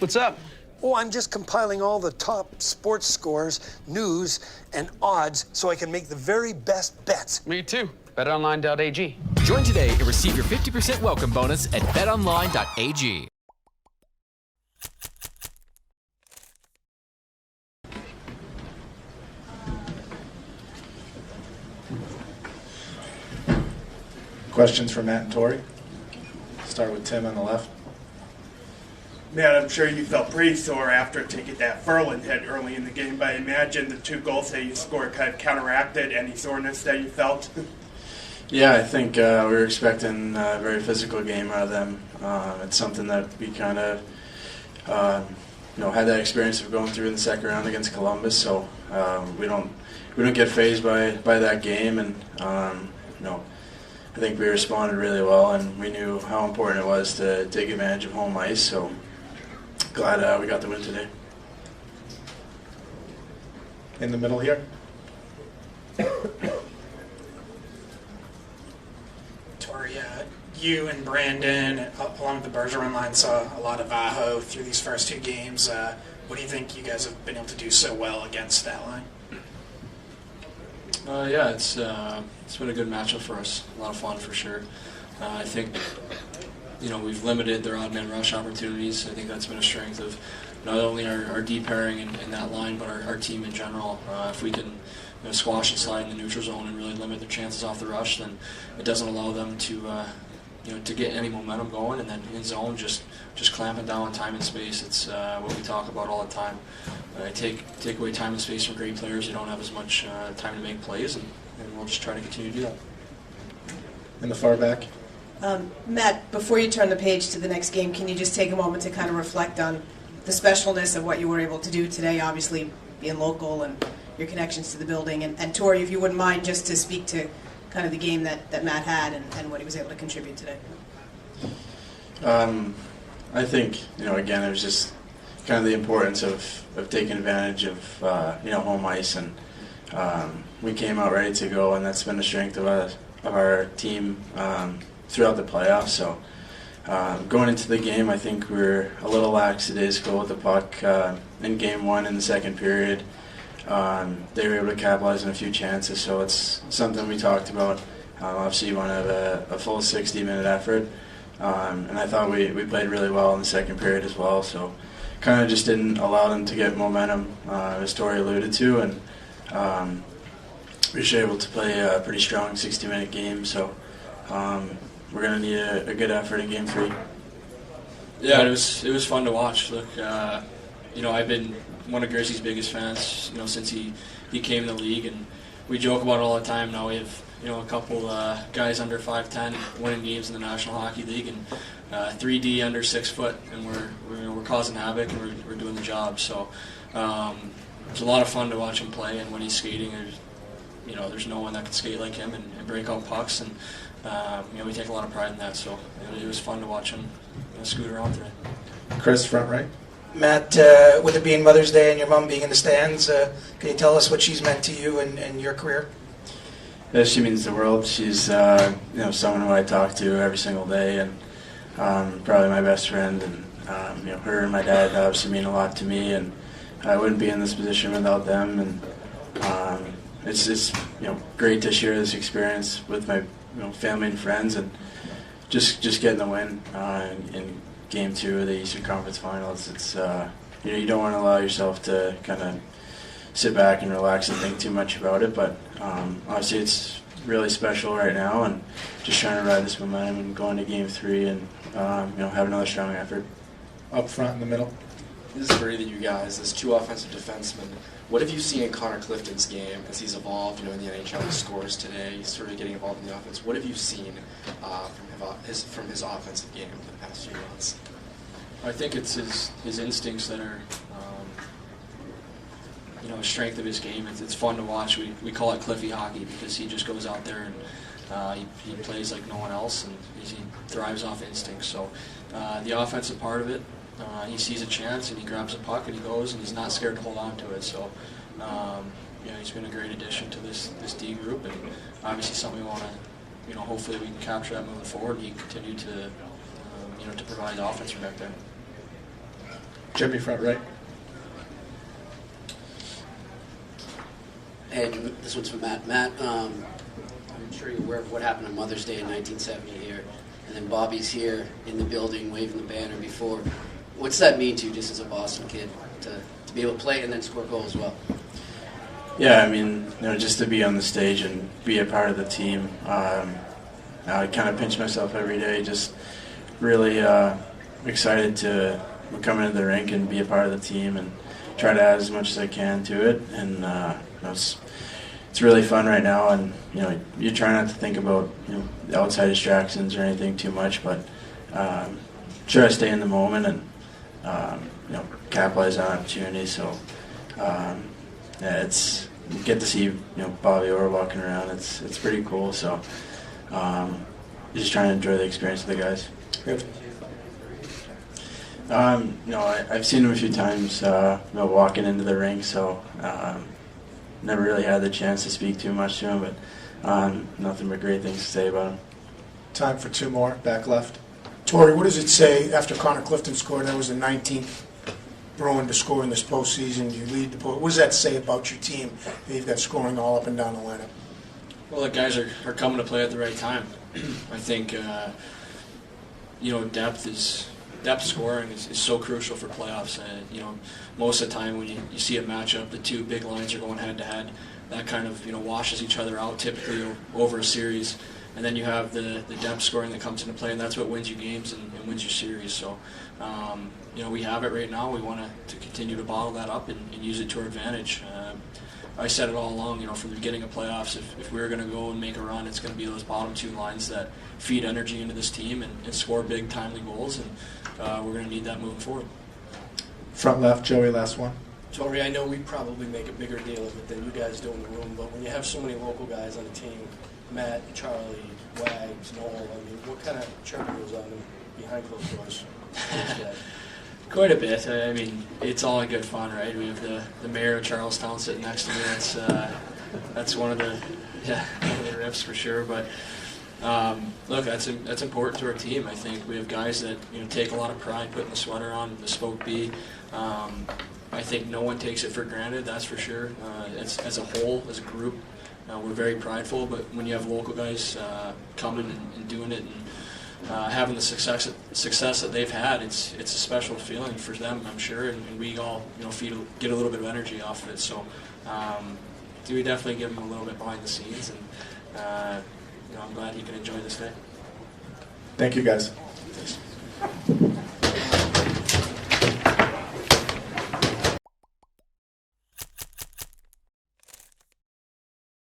What's up? Oh, I'm just compiling all the top sports scores, news, and odds so I can make the very best bets. Me too. BetOnline.ag. Join today and receive your 50% welcome bonus at betonline.ag. Questions for Matt and Torey? Start with Tim on the left. Matt, I'm sure you felt pretty sore after taking that Ferland hit early in the game, but I imagine the 2 goals that you scored kind of counteracted any soreness that you felt. Yeah, I think we were expecting a very physical game out of them. It's something that we kind of, had that experience of going through in the second round against Columbus. So we don't get fazed by that game, and I think we responded really well, and we knew how important it was to take advantage of home ice. So glad we got the win today. In the middle here. Torey, you and Brandon, along with the Bergeron line, saw a lot of Aho through these first 2 games. What do you think you guys have been able to do so well against that line? Yeah, it's been a good matchup for us. A lot of fun for sure. I think we've limited their odd man rush opportunities. I think that's been a strength of not only our deep pairing in that line, but our team in general. If we can squash and slide in the neutral zone and really limit their chances off the rush, then it doesn't allow them to to get any momentum going. And then in zone, just clamping down on time and space. It's what we talk about all the time. Take away time and space from great players. You don't have as much time to make plays, and we'll just try to continue to do that. In the far back. Matt, before you turn the page to the next game, can you just take a moment to kind of reflect on the specialness of what you were able to do today, obviously being local and your connections to the building? And Torey, if you wouldn't mind, just to speak to kind of the game that Matt had and what he was able to contribute today. I think, again, it was just kind of the importance of taking advantage of, home ice. And we came out ready to go, and that's been a strength of our team throughout the playoffs. So going into the game, I think we were a little lackadaisical with the puck in Game 1 in the second period. They were able to capitalize on a few chances, so it's something we talked about. Obviously, you want to have a full 60-minute effort, and I thought we played really well in the second period as well. So kind of just didn't allow them to get momentum, as Torey alluded to, and we were able to play a pretty strong 60-minute game. So we're going to need a good effort in Game 3. Yeah, it was fun to watch. Look, I've been one of Grzelcyk's biggest fans, since he came in the league, and we joke about it all the time. Now we have, a couple guys under 5'10" winning games in the National Hockey League, and 3D under 6 foot, and we're causing havoc, and we're doing the job. So it's a lot of fun to watch him play, and when he's skating, there's no one that can skate like him and break out pucks, and we take a lot of pride in that. So it was fun to watch him scoot around today. Chris, front right. Matt, with it being Mother's Day and your mom being in the stands, can you tell us what she's meant to you and your career? Yeah, she means the world. She's someone who I talk to every single day, and probably my best friend. And her and my dad obviously mean a lot to me, and I wouldn't be in this position without them. And it's great to share this experience with my family and friends, and just getting the win in Game 2 of the Eastern Conference Finals. It's you don't want to allow yourself to kind of sit back and relax and think too much about it, but obviously it's really special right now, and just trying to ride this momentum and go into Game 3 and have another strong effort. Up front in the middle. This is for either of you guys. There's 2 offensive defensemen. What have you seen in Connor Clifton's game as he's evolved? In the NHL, he scores today. He's sort of getting involved in the offense. What have you seen from his offensive game over the past few months? I think it's his instincts that are, a strength of his game. It's fun to watch. We call it Cliffy hockey because he just goes out there and he plays like no one else, and he thrives off instincts. So the offensive part of it, he sees a chance and he grabs a puck and he goes, and he's not scared to hold on to it. So he's been a great addition to this D group, and obviously something we want to, hopefully we can capture that moving forward. And he can continue to, to provide the offense from back there. Jimmy, front right. Hey, this one's for Matt. Matt, I'm sure you're aware of what happened on Mother's Day in 1970 here, and then Bobby's here in the building waving the banner before. What's that mean to you, just as a Boston kid, to be able to play and then score goals as well? Yeah, I mean, just to be on the stage and be a part of the team. I kind of pinch myself every day, just really excited to come into the rink and be a part of the team and try to add as much as I can to it. And it's really fun right now, and you try not to think about the outside distractions or anything too much, but try to stay in the moment and capitalize on opportunities. So it's you get to see Bobby Orr walking around. It's pretty cool. So just trying to enjoy the experience with the guys. Good. I've seen him a few times walking into the rink, so never really had the chance to speak too much to him, but nothing but great things to say about him. Time for two more. Back left. Torey, what does it say after Connor Clifton scored? That was the 19th Bruin to score in this postseason. You lead the post. What does that say about your team? You've got scoring all up and down the lineup. Well, the guys are coming to play at the right time. I think depth scoring is so crucial for playoffs. Most of the time when you see a matchup, the two big lines are going head to head. That kind of washes each other out typically over a series, and then you have the depth scoring that comes into play, and that's what wins you games and wins your series. So we have it right now. We want to continue to bottle that up and use it to our advantage. I said it all along, from the beginning of playoffs, if we were going to go and make a run, it's going to be those bottom two lines that feed energy into this team and score big, timely goals, and we're going to need that moving forward. Front left, Joey, last one. Torey, I know we probably make a bigger deal of it than you guys do in the room, but when you have so many local guys on the team, Matt, Charlie, Wags, Noel, what kind of chirping goes on behind closed doors? Quite a bit. I mean, it's all in good fun, right? We have the mayor of Charlestown sitting next to me. That's one of the riffs for sure. But look, that's important to our team. I think we have guys that take a lot of pride putting the sweater on, the Spoke B. I think no one takes it for granted. That's for sure. As a whole, as a group, we're very prideful. But when you have local guys coming and doing it and having the success that they've had, it's a special feeling for them, I'm sure, and we all get a little bit of energy off of it. So we definitely give them a little bit behind the scenes, and I'm glad you can enjoy this day. Thank you, guys. Thanks.